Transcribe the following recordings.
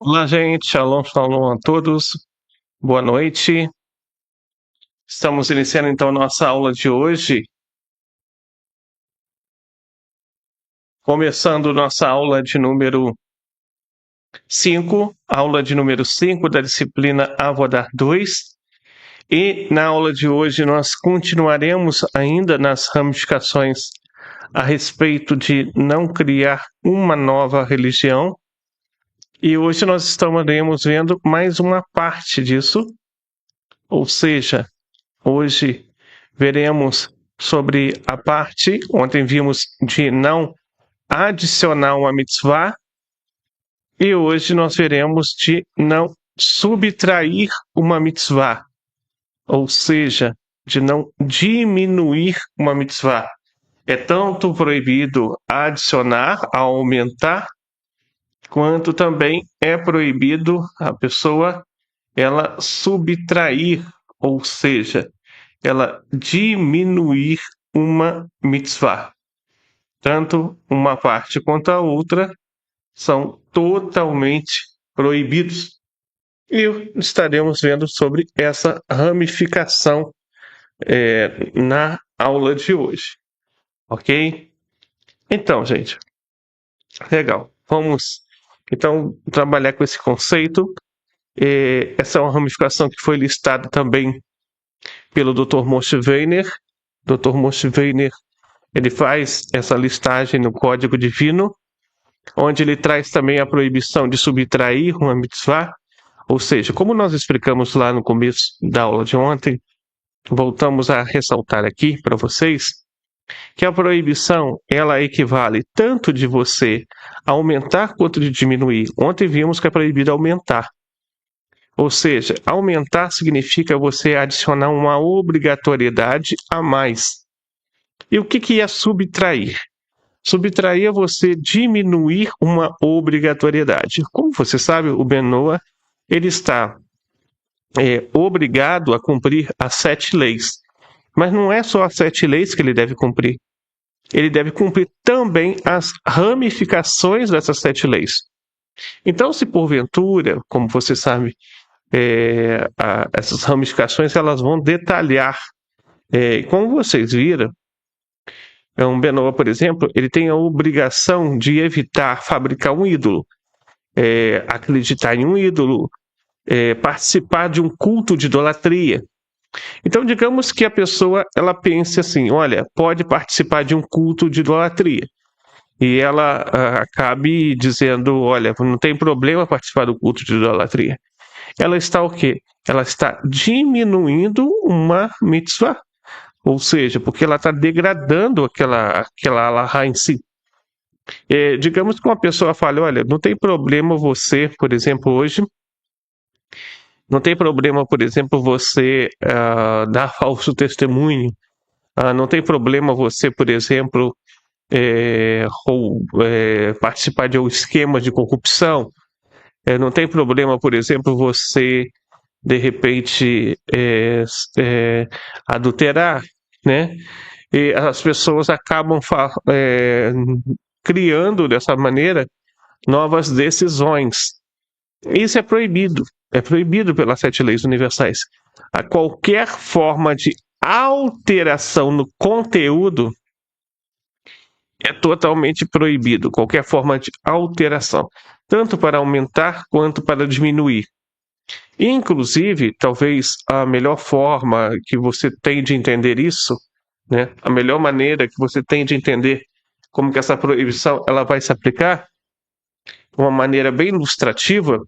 Olá, gente. Shalom, shalom a todos. Boa noite. Estamos iniciando então nossa aula de hoje. Começando nossa aula de número 5, aula de número 5 da disciplina Avodah 2. E na aula de hoje nós continuaremos ainda nas ramificações a respeito de não criar uma nova religião. E hoje nós estaremos vendo mais uma parte disso, ou seja, hoje veremos sobre a parte, ontem vimos de não adicionar uma mitzvah, e hoje nós veremos de não subtrair uma mitzvah, ou seja, de não diminuir uma mitzvah. É tanto proibido adicionar, aumentar, quanto também é proibido a pessoa ela subtrair, ou seja, ela diminuir uma mitzvah. Tanto uma parte quanto a outra são totalmente proibidos. E estaremos vendo sobre essa ramificação na aula de hoje. Ok? Então, gente, legal. Vamos então trabalhar com esse conceito. Essa é uma ramificação que foi listada também pelo Dr. Moshe Weiner. Dr. Moshe Weiner, ele faz essa listagem no Código Divino, onde ele traz também a proibição de subtrair uma mitzvah, ou seja, como nós explicamos lá no começo da aula de ontem, voltamos a ressaltar aqui para vocês, que a proibição, ela equivale tanto de você aumentar quanto de diminuir. Ontem vimos que é proibido aumentar. Ou seja, aumentar significa você adicionar uma obrigatoriedade a mais. E o que é subtrair? Subtrair é você diminuir uma obrigatoriedade. Como você sabe, o Benoa ele está obrigado a cumprir as 7 leis. Mas não é só as 7 leis que ele deve cumprir. Ele deve cumprir também as ramificações dessas 7 leis. Então, se porventura, como você sabe, essas ramificações elas vão detalhar. Como vocês viram, um Benoa, por exemplo, ele tem a obrigação de evitar fabricar um ídolo, acreditar em um ídolo, participar de um culto de idolatria. Então, digamos que a pessoa ela pense assim, olha, pode participar de um culto de idolatria. E ela acabe dizendo, olha, não tem problema participar do culto de idolatria. Ela está o quê? Ela está diminuindo uma mitzvah. Ou seja, porque ela está degradando aquela alahá em si. Digamos que uma pessoa fale, olha, não tem problema você, por exemplo, hoje, não tem problema, por exemplo, você dar falso testemunho, não tem problema você, por exemplo, participar de um esquema de corrupção, não tem problema, por exemplo, você, de repente, adulterar, né? E as pessoas acabam criando dessa maneira novas decisões. Isso é proibido pelas 7 leis universais. A qualquer forma de alteração no conteúdo é totalmente proibido, qualquer forma de alteração, tanto para aumentar quanto para diminuir. Inclusive, talvez a melhor forma que você tem de entender isso, né, a melhor maneira que você tem de entender como que essa proibição ela vai se aplicar, de uma maneira bem ilustrativa,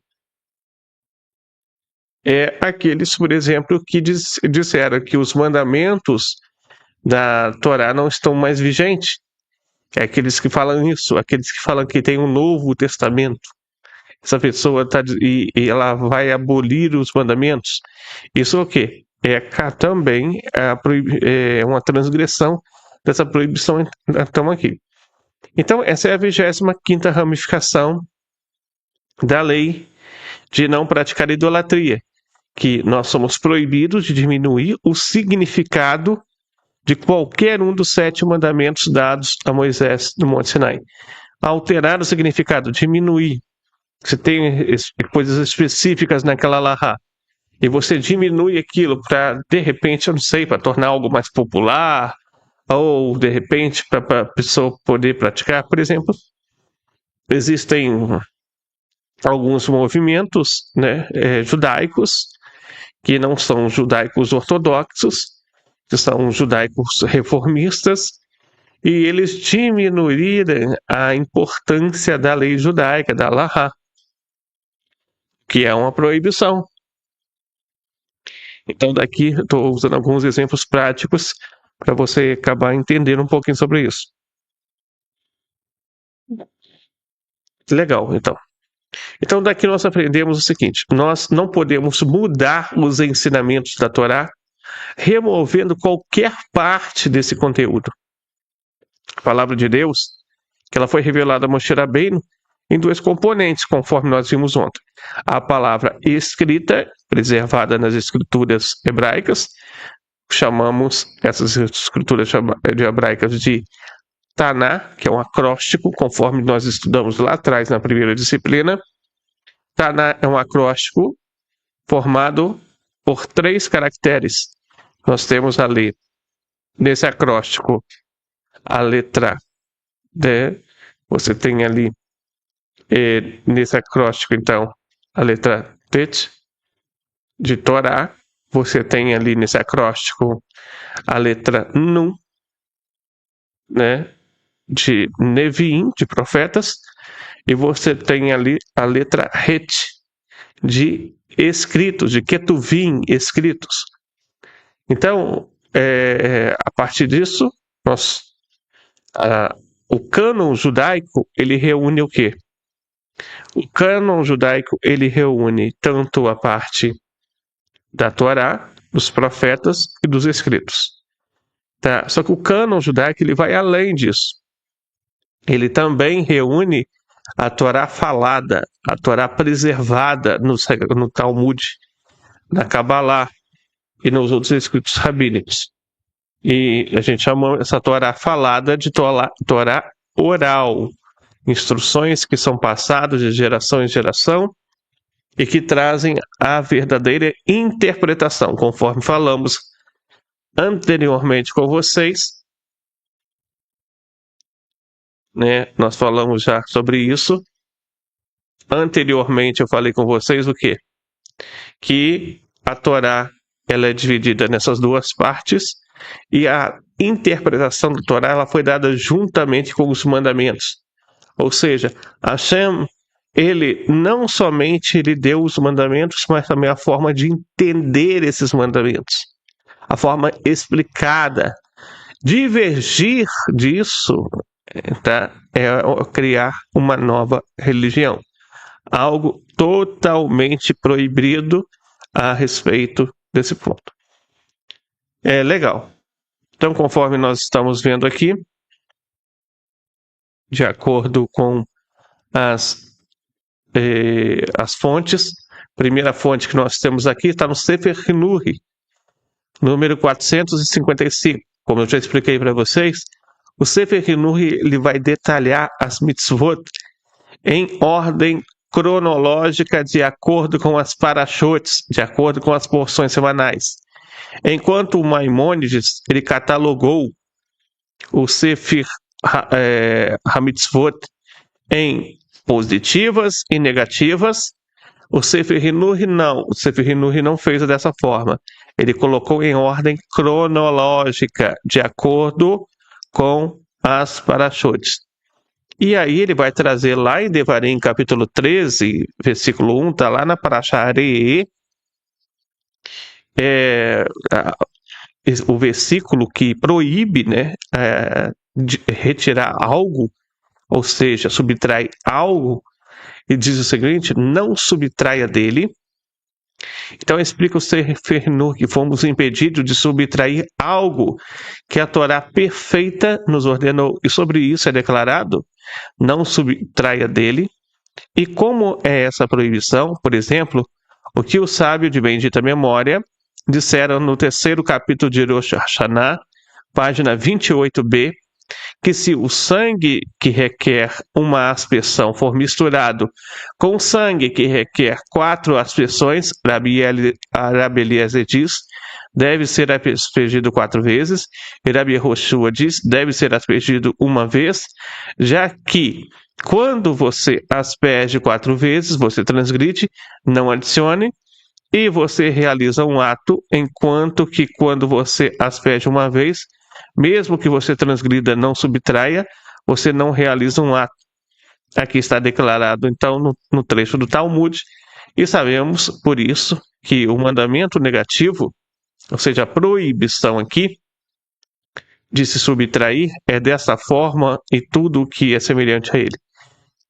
é aqueles, por exemplo, que disseram que os mandamentos da Torá não estão mais vigentes. É aqueles que falam isso, aqueles que falam que tem um Novo Testamento. Essa pessoa ela vai abolir os mandamentos. Isso é o quê? Também uma transgressão dessa proibição então aqui. Então, essa é a 25ª ramificação da lei de não praticar idolatria, que nós somos proibidos de diminuir o significado de qualquer um dos 7 mandamentos dados a Moisés no Monte Sinai. Alterar o significado, diminuir, Você tem coisas específicas naquela alahá, e você diminui aquilo para, de repente, eu não sei, para tornar algo mais popular, ou de repente para a pessoa poder praticar, por exemplo, existem alguns movimentos, né, judaicos, que não são judaicos ortodoxos, que são judaicos reformistas, e eles diminuíram a importância da lei judaica, da Halahá, que é uma proibição. Então, daqui estou usando alguns exemplos práticos para você acabar entendendo um pouquinho sobre isso. Legal, então. Então, daqui nós aprendemos o seguinte: nós não podemos mudar os ensinamentos da Torá removendo qualquer parte desse conteúdo. A palavra de Deus, que ela foi revelada a Moshe Rabbeinu em dois componentes, conforme nós vimos ontem. A palavra escrita, preservada nas escrituras hebraicas, chamamos essas escrituras hebraicas de Taná, que é um acróstico, conforme nós estudamos lá atrás na primeira disciplina. Taná é um acróstico formado por 3 caracteres. Nós temos ali, nesse acróstico, a letra D. Você tem ali, nesse acróstico, então, a letra Tet, de Torá. Você tem ali nesse acróstico a letra Nun, né, de Neviim, de profetas. E você tem ali a letra Het, de escritos, de Ketuvim, escritos. Então, a partir disso, o cânon judaico, ele reúne o quê? O cânon judaico, ele reúne tanto a parte da Torá, dos profetas e dos escritos. Tá? Só que o cânon judaico, ele vai além disso. Ele também reúne a Torá falada, a Torá preservada no Talmud, na Kabbalah e nos outros escritos rabínicos. E a gente chama essa Torá falada de Torá oral, instruções que são passadas de geração em geração e que trazem a verdadeira interpretação, conforme falamos anteriormente com vocês, né? Nós falamos já sobre isso. Anteriormente eu falei com vocês o quê? Que a Torá, ela é dividida nessas 2 partes e a interpretação da Torá, ela foi dada juntamente com os mandamentos. Ou seja, Hashem, ele não somente ele deu os mandamentos, mas também a forma de entender esses mandamentos, a forma explicada. Divergir disso, tá, é criar uma nova religião, algo totalmente proibido a respeito desse ponto. É legal. Então, conforme nós estamos vendo aqui, de acordo com as fontes, a primeira fonte que nós temos aqui está no Sefer Hinuri, número 455. Como eu já expliquei para vocês, o Sefer Hinuri, ele vai detalhar as mitzvot em ordem cronológica de acordo com as parashotes, de acordo com as porções semanais. Enquanto o Maimônides, ele catalogou o Sefer HaMitzvot em positivas e negativas, o Sefer Hinuri não. O Sefer Hinuri não fez dessa forma. Ele colocou em ordem cronológica, de acordo com as parashotes. E aí ele vai trazer lá em Devarim, capítulo 13, versículo 1, está lá na Parashá Arei, o versículo que proíbe, né, de retirar algo, ou seja, subtrai algo, e diz o seguinte: não subtraia dele. Então explica o Sefer Hinuri que fomos impedidos de subtrair algo que a Torá perfeita nos ordenou, e sobre isso é declarado: não subtraia dele. E como é essa proibição? Por exemplo, o que o sábio de bendita memória disseram no 3º capítulo de Rosh Hashanah, página 28b, que se o sangue que requer uma aspersão for misturado com sangue que requer 4 aspersões, Rabi Eliezer diz, deve ser aspergido 4 vezes, e Rabi Yehoshua diz, deve ser aspergido 1 vez, já que quando você asperge 4 vezes, você transgride, não adicione, e você realiza um ato, enquanto que quando você asperge 1 vez, mesmo que você transgrida, não subtraia, você não realiza um ato. Aqui está declarado, então, no trecho do Talmud, e sabemos, por isso, que o mandamento negativo, ou seja, a proibição aqui de se subtrair, é dessa forma e tudo o que é semelhante a ele.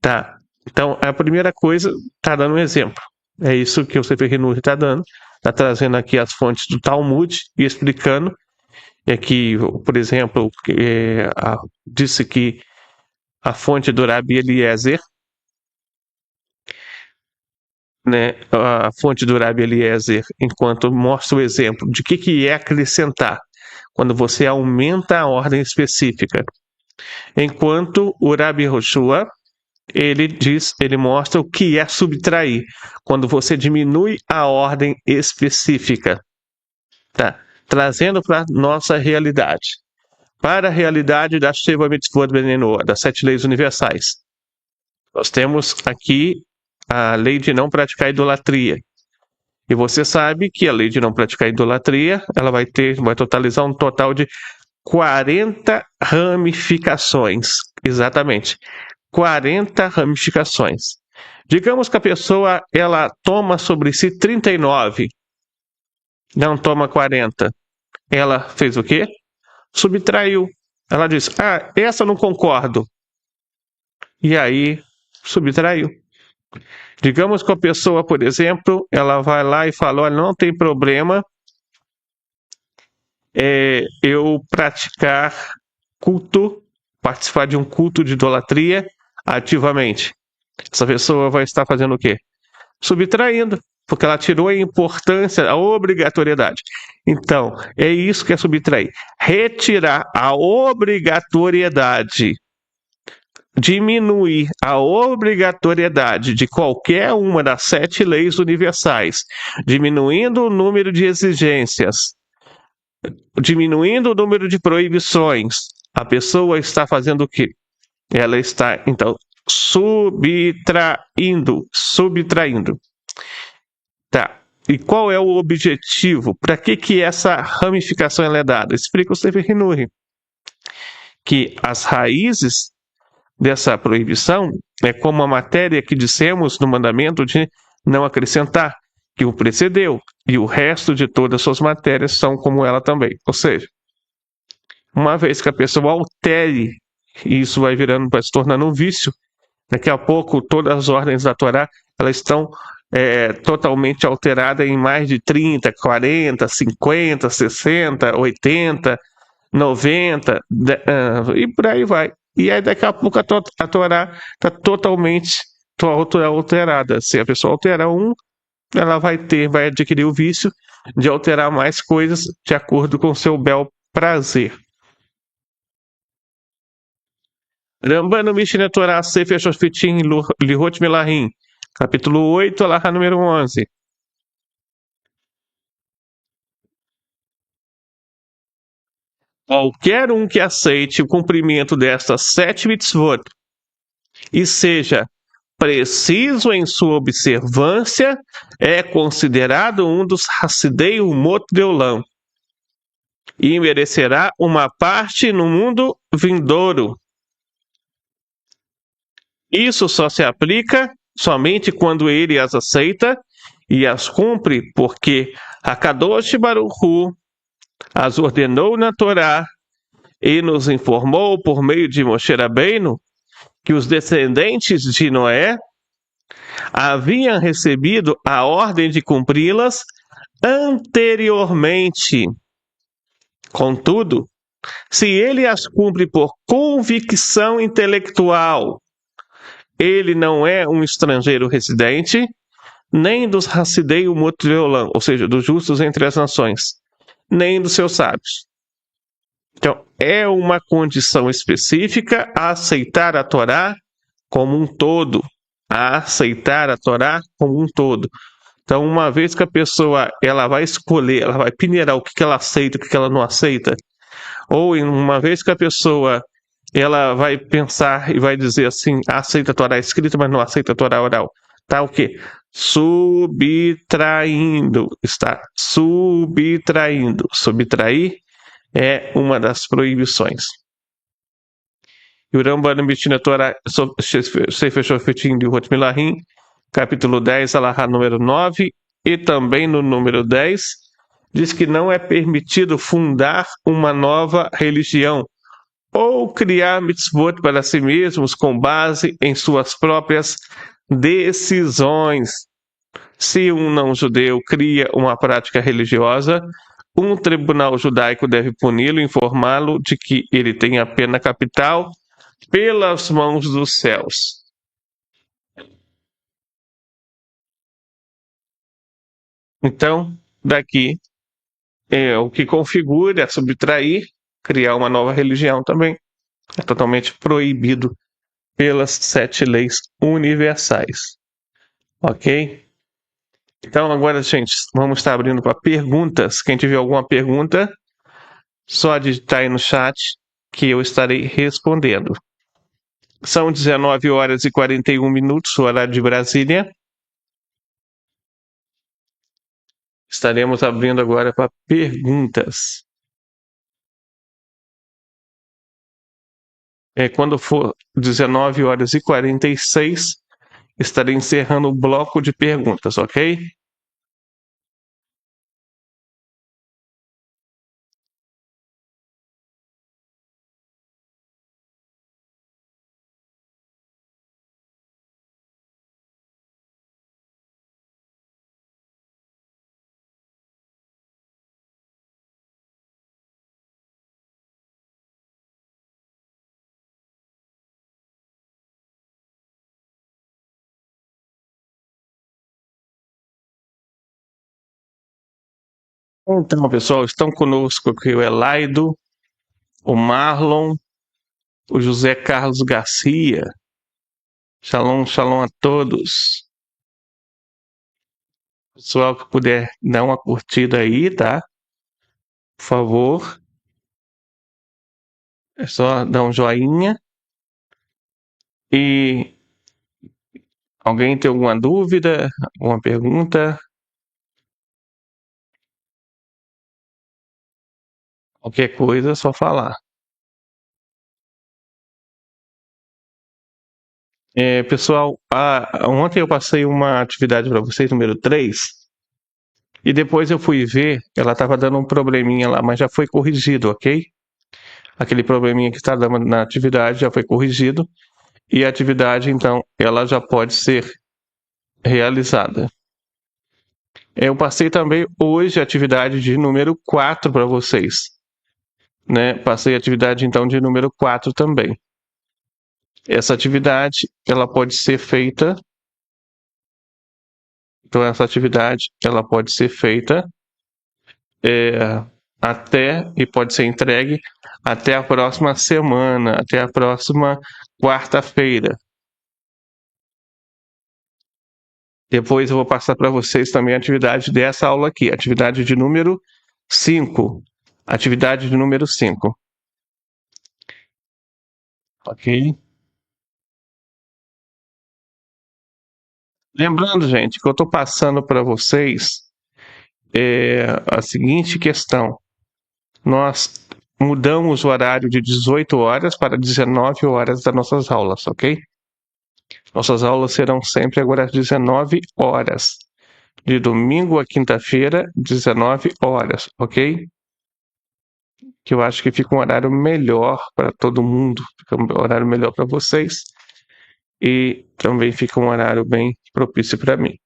Tá? Então, a primeira coisa, está dando um exemplo. É isso que o Sefer Hinuri está dando. Está trazendo aqui as fontes do Talmud e explicando. E aqui, por exemplo, disse que a fonte do Rabi Eliezer, né, a fonte do Rabi Eliezer, enquanto mostra o exemplo de que é acrescentar, quando você aumenta a ordem específica. Enquanto o Rabi Yehoshua, ele mostra o que é subtrair, quando você diminui a ordem específica. Tá? Trazendo para nossa realidade. Para a realidade da Sheva Mitzvot Benenoa, das 7 leis universais. Nós temos aqui a lei de não praticar idolatria. E você sabe que a lei de não praticar idolatria, ela vai totalizar um total de 40 ramificações. Exatamente. 40 ramificações. Digamos que a pessoa, ela toma sobre si 39, não toma 40. Ela fez o quê? Subtraiu. Ela disse, essa eu não concordo. E aí, subtraiu. Digamos que a pessoa, por exemplo, ela vai lá e fala, olha, não tem problema eu praticar culto, participar de um culto de idolatria ativamente. Essa pessoa vai estar fazendo o quê? Subtraindo, porque ela tirou a importância, a obrigatoriedade. Então, é isso que é subtrair. Retirar a obrigatoriedade, diminuir a obrigatoriedade de qualquer uma das 7 leis universais, diminuindo o número de exigências, diminuindo o número de proibições. A pessoa está fazendo o quê? Ela está, então, subtraindo. Tá. E qual é o objetivo? Para que essa ramificação é dada? Explica o Sefer Hinuri. Que as raízes dessa proibição é como a matéria que dissemos no mandamento de não acrescentar, que o precedeu, e o resto de todas as suas matérias são como ela também. Ou seja, uma vez que a pessoa altere, e isso vai se tornando um vício, daqui a pouco todas as ordens da Torá, elas estão totalmente alteradas em mais de 30, 40, 50, 60, 80, 90, e por aí vai. E aí daqui a pouco a Torá está totalmente alterada. Se a pessoa alterar ela vai adquirir o vício de alterar mais coisas de acordo com seu bel prazer. Rambano Mishneh Torah Sefer Shoftim Lihot Melahim, capítulo 8, alahá número 11. Qualquer um que aceite o cumprimento destas 7 mitzvot e seja preciso em sua observância, é considerado um dos Hassidei Umot de Olam e merecerá uma parte no mundo vindouro. Isso só se aplica somente quando ele as aceita e as cumpre, porque Akadosh Baruch Hu as ordenou na Torá e nos informou por meio de Moshe Rabbeinu que os descendentes de Noé haviam recebido a ordem de cumpri-las anteriormente. Contudo, se ele as cumpre por convicção intelectual, ele não é um estrangeiro residente, nem dos Hassidei Umot Veolam, ou seja, dos justos entre as nações, nem dos seus sábios. Então, é uma condição específica a aceitar a Torá como um todo. A aceitar a Torá como um todo. Então, uma vez que a pessoa ela vai escolher, ela vai peneirar o que ela aceita, o que ela não aceita, ou uma vez que a pessoa ela vai pensar e vai dizer assim, aceita a Torá escrita, mas não aceita a Torá oral. Tá o quê? Subtraindo. Está subtraindo. Subtrair é uma das proibições. E o Rambam Mishnah Torah Sefer Shofetim de Hot Milahim, capítulo 10, alahá número 9, e também no número 10, diz que não é permitido fundar uma nova religião ou criar mitzvot para si mesmos com base em suas próprias decisões. Se um não-judeu cria uma prática religiosa, um tribunal judaico deve puni-lo e informá-lo de que ele tem a pena capital pelas mãos dos céus. Então, daqui é o que configura subtrair, criar uma nova religião também. É totalmente proibido pelas 7 leis universais. Ok? Então, agora, gente, vamos estar abrindo para perguntas. Quem tiver alguma pergunta, só digitar aí no chat que eu estarei respondendo. São 19 horas e 41 minutos, o horário de Brasília. Estaremos abrindo agora para perguntas. Quando for 19 horas e 46, estarei encerrando o bloco de perguntas, ok? Então, pessoal, estão conosco aqui o Elaido, o Marlon, o José Carlos Garcia. Shalom, shalom a todos. Pessoal que puder dar uma curtida aí, tá? Por favor. É só dar um joinha. E alguém tem alguma dúvida, alguma pergunta? Qualquer coisa, é só falar. Pessoal, ontem eu passei uma atividade para vocês, número 3, e depois eu fui ver, ela estava dando um probleminha lá, mas já foi corrigido, ok? Aquele probleminha que está dando na atividade já foi corrigido, e a atividade, então, ela já pode ser realizada. Eu passei também hoje a atividade de número 4 para vocês. Né? Passei a atividade, então, de número 4 também. Essa atividade, ela pode ser feita. Então, essa atividade, ela pode ser feita e pode ser entregue até a próxima semana, até a próxima quarta-feira. Depois eu vou passar para vocês também a atividade dessa aula aqui, atividade de número 5. Atividade de número 5. Ok? Lembrando, gente, que eu estou passando para vocês a seguinte questão. Nós mudamos o horário de 18 horas para 19 horas das nossas aulas, ok? Nossas aulas serão sempre agora às 19 horas. De domingo a quinta-feira, 19 horas, ok? Que eu acho que fica um horário melhor para todo mundo, fica um horário melhor para vocês e também fica um horário bem propício para mim.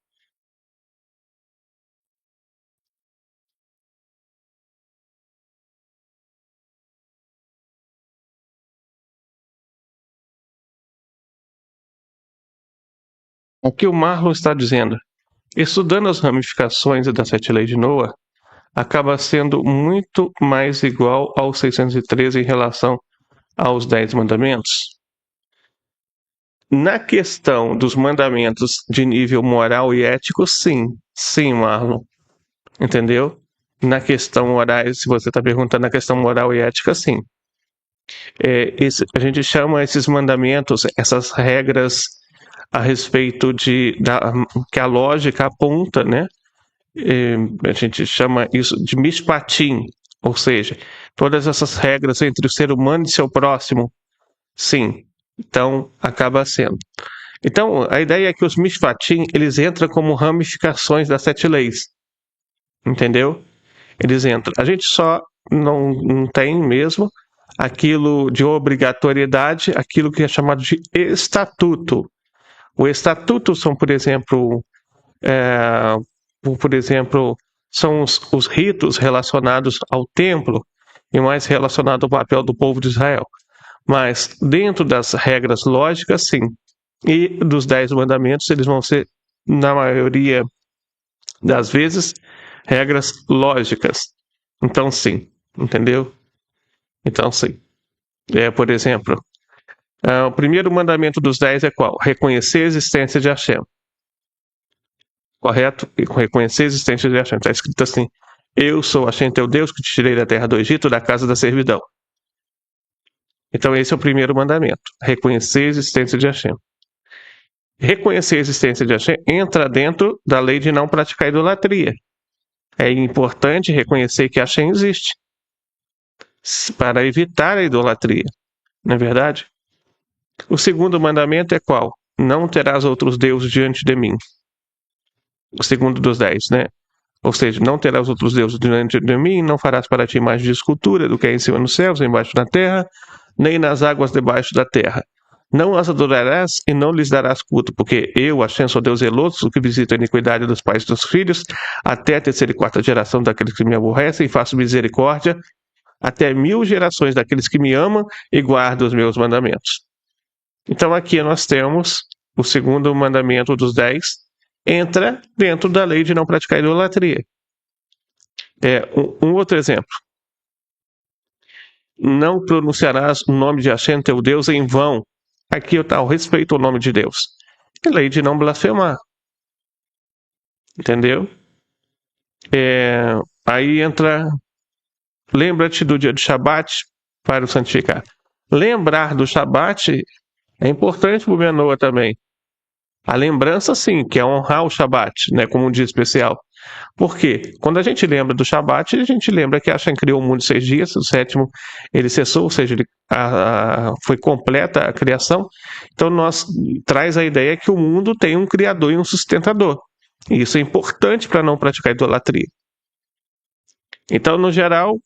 O que o Marlon está dizendo? Estudando as ramificações das 7 leis de Noah, acaba sendo muito mais igual ao 613 em relação aos 10 mandamentos. Na questão dos mandamentos de nível moral e ético, sim. Sim, Marlon. Entendeu? Na questão moral, se você está perguntando na questão moral e ética, sim. A gente chama esses mandamentos, essas regras a respeito que a lógica aponta, né? A gente chama isso de mishpatim, ou seja, todas essas regras entre o ser humano e seu próximo, sim. Então, acaba sendo. Então, a ideia é que os mishpatim, eles entram como ramificações das 7 leis. Entendeu? Eles entram. A gente só não tem mesmo aquilo de obrigatoriedade, aquilo que é chamado de estatuto. O estatuto são, por exemplo, é, são os ritos relacionados ao templo e mais relacionado ao papel do povo de Israel. Mas dentro das regras lógicas, sim. E dos 10 mandamentos, eles vão ser, na maioria das vezes, regras lógicas. Então, sim. Entendeu? Então, sim. Por exemplo, o primeiro mandamento dos 10 é qual? Reconhecer a existência de Hashem. Correto? Reconhecer a existência de Hashem. Está escrito assim: eu sou Hashem teu Deus que te tirei da terra do Egito, da casa da servidão. Então esse é o primeiro mandamento. Reconhecer a existência de Hashem. Reconhecer a existência de Hashem entra dentro da lei de não praticar idolatria. É importante reconhecer que Hashem existe para evitar a idolatria. Não é verdade? O segundo mandamento é qual? Não terás outros deuses diante de mim. O segundo dos 10, né? Ou seja, não terás outros deuses diante de mim, não farás para ti imagem de escultura do que é em cima nos céus, embaixo da terra, nem nas águas debaixo da terra. Não as adorarás e não lhes darás culto, porque eu, Hashem, sou Deus zeloso, que visito a iniquidade dos pais e dos filhos, até a terceira e quarta geração daqueles que me aborrecem, e faço misericórdia até 1000 gerações daqueles que me amam e guardam os meus mandamentos. Então aqui nós temos o segundo mandamento dos 10, entra dentro da lei de não praticar idolatria. Um outro exemplo. Não pronunciarás o nome de Hashem, teu Deus, em vão. Aqui está o respeito ao nome de Deus. É lei de não blasfemar. Entendeu? Aí entra, lembra-te do dia de Shabat para o santificar. Lembrar do Shabat é importante para o Menoa também. A lembrança, sim, que é honrar o Shabat, né, como um dia especial. Por quê? Quando a gente lembra do Shabat, a gente lembra que Hashem criou o mundo em 6 dias, o sétimo ele cessou, ou seja, foi completa a criação. Então, traz a ideia que o mundo tem um criador e um sustentador. E isso é importante para não praticar idolatria. Então, no geral,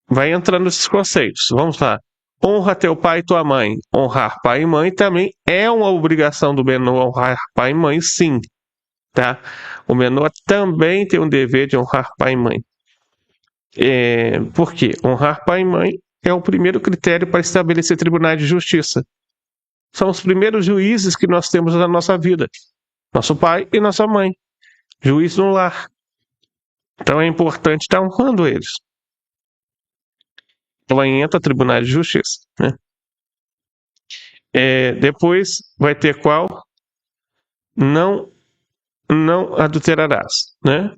vai entrando esses conceitos. Vamos lá. Honra teu pai e tua mãe. Honrar pai e mãe também é uma obrigação do Menoa, honrar pai e mãe, sim. Tá? O Menoa também tem um dever de honrar pai e mãe. Por quê? Honrar pai e mãe é o primeiro critério para estabelecer tribunais de justiça. São os primeiros juízes que nós temos na nossa vida. Nosso pai e nossa mãe. Juiz no lar. Então é importante estar honrando eles. Então aí entra tribunais de justiça. Né? Depois vai ter qual? Não adulterarás. Né?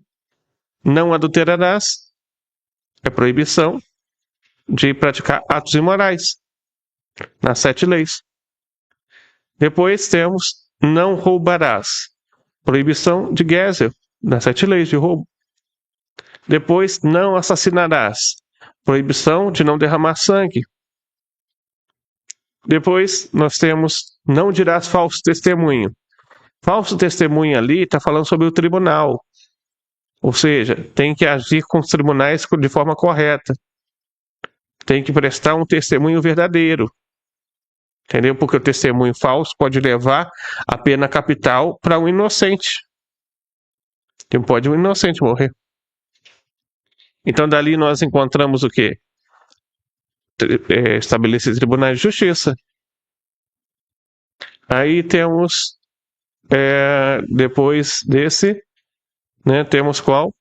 Não adulterarás é proibição de praticar atos imorais nas 7 leis. Depois temos não roubarás, proibição de Gezel, nas 7 leis de roubo. Depois não assassinarás, proibição de não derramar sangue. Depois nós temos não dirás falso testemunho. Falso testemunho ali está falando sobre o tribunal. Ou seja, tem que agir com os tribunais de forma correta. Tem que prestar um testemunho verdadeiro. Entendeu? Porque o testemunho falso pode levar a pena capital para um inocente. Então pode um inocente morrer. Então dali nós encontramos o quê? Estabelecer tribunais de justiça. Aí temos, depois desse, né, temos qual?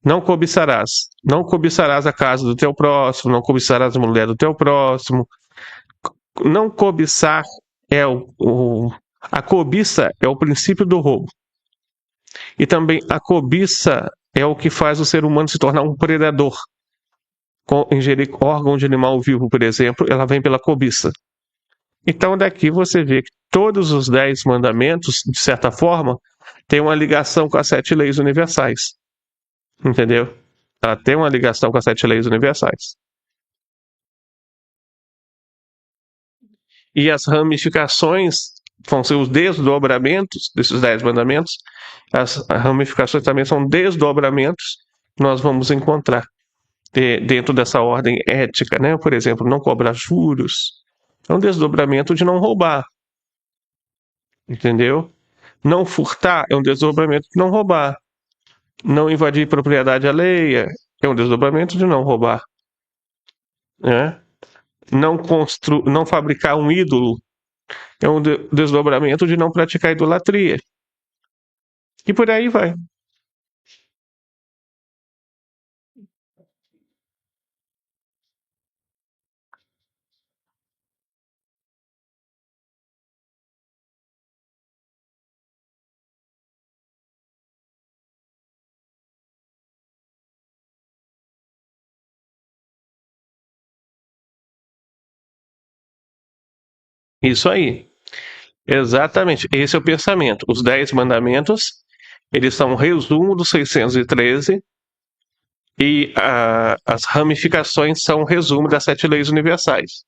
Não cobiçarás. Não cobiçarás a casa do teu próximo, não cobiçarás a mulher do teu próximo. Não cobiçar é a cobiça é o princípio do roubo. E também a cobiça é o que faz o ser humano se tornar um predador. Ingerir órgão de animal vivo, por exemplo, ela vem pela cobiça. Então daqui você vê que todos os 10 mandamentos, de certa forma, têm uma ligação com as 7 leis universais. Entendeu? Ela tem uma ligação com as 7 leis universais. E as ramificações vão ser os desdobramentos desses 10 mandamentos. As ramificações também são desdobramentos que nós vamos encontrar dentro dessa ordem ética, né? Por exemplo, não cobrar juros. É um desdobramento de não roubar. Entendeu? Não furtar é um desdobramento de não roubar. Não invadir propriedade alheia é um desdobramento de não roubar. Né? Não fabricar um ídolo é um desdobramento de não praticar idolatria. E por aí vai. Isso aí. Exatamente. Esse é o pensamento. Os 10 mandamentos, eles são um resumo dos 613 e as ramificações são um resumo das 7 leis universais.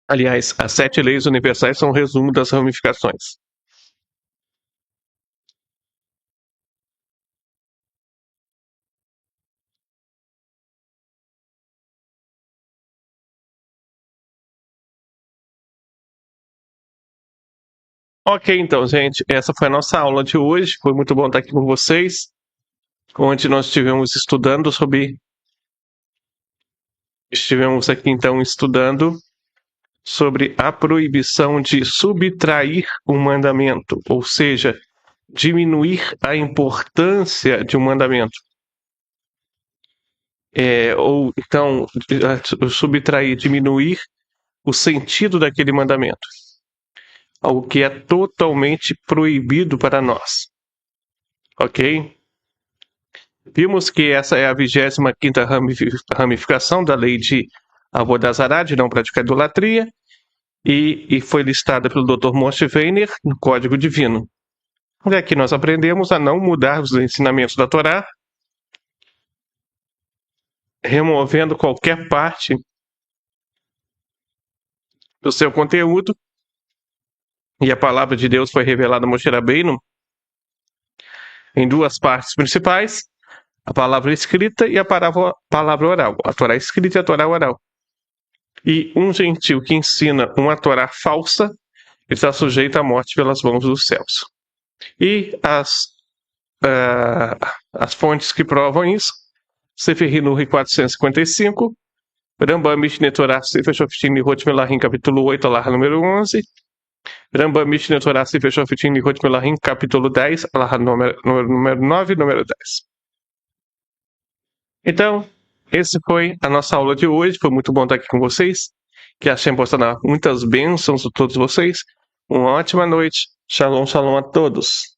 Aliás, as 7 leis universais são um resumo das ramificações. Ok, então, gente, essa foi a nossa aula de hoje. Foi muito bom estar aqui com vocês, onde nós estivemos estudando sobre. Estivemos aqui, então, estudando sobre a proibição de subtrair um mandamento, ou seja, diminuir a importância de um mandamento. Ou então, subtrair, diminuir o sentido daquele mandamento. Algo que é totalmente proibido para nós. Ok? Vimos que essa é a 25ª ramificação da lei de Avodazará, de não praticar idolatria, e foi listada pelo Dr. Moshe Weiner no Código Divino. E aqui nós aprendemos a não mudar os ensinamentos da Torá, removendo qualquer parte do seu conteúdo, e a palavra de Deus foi revelada a Moshe Rabbeinu em 2 partes principais, a palavra escrita e a palavra oral, a Torá escrita e a Torá oral. E um gentil que ensina uma Torá falsa, ele está sujeito à morte pelas mãos dos céus. E as fontes que provam isso, Sefer Hinuri 455, Rambam Mishneh Torah Sefer Shoftim Lihot Melahim, capítulo 8, alahá número 11, Rambam Mishneh Torah Sefer Shoftim Lihot Melahim, capítulo 10, alahá número 9 e número 10. Então, esse foi a nossa aula de hoje. Foi muito bom estar aqui com vocês. Que a Hashem possa dar muitas bênçãos a todos vocês. Uma ótima noite. Shalom, shalom a todos.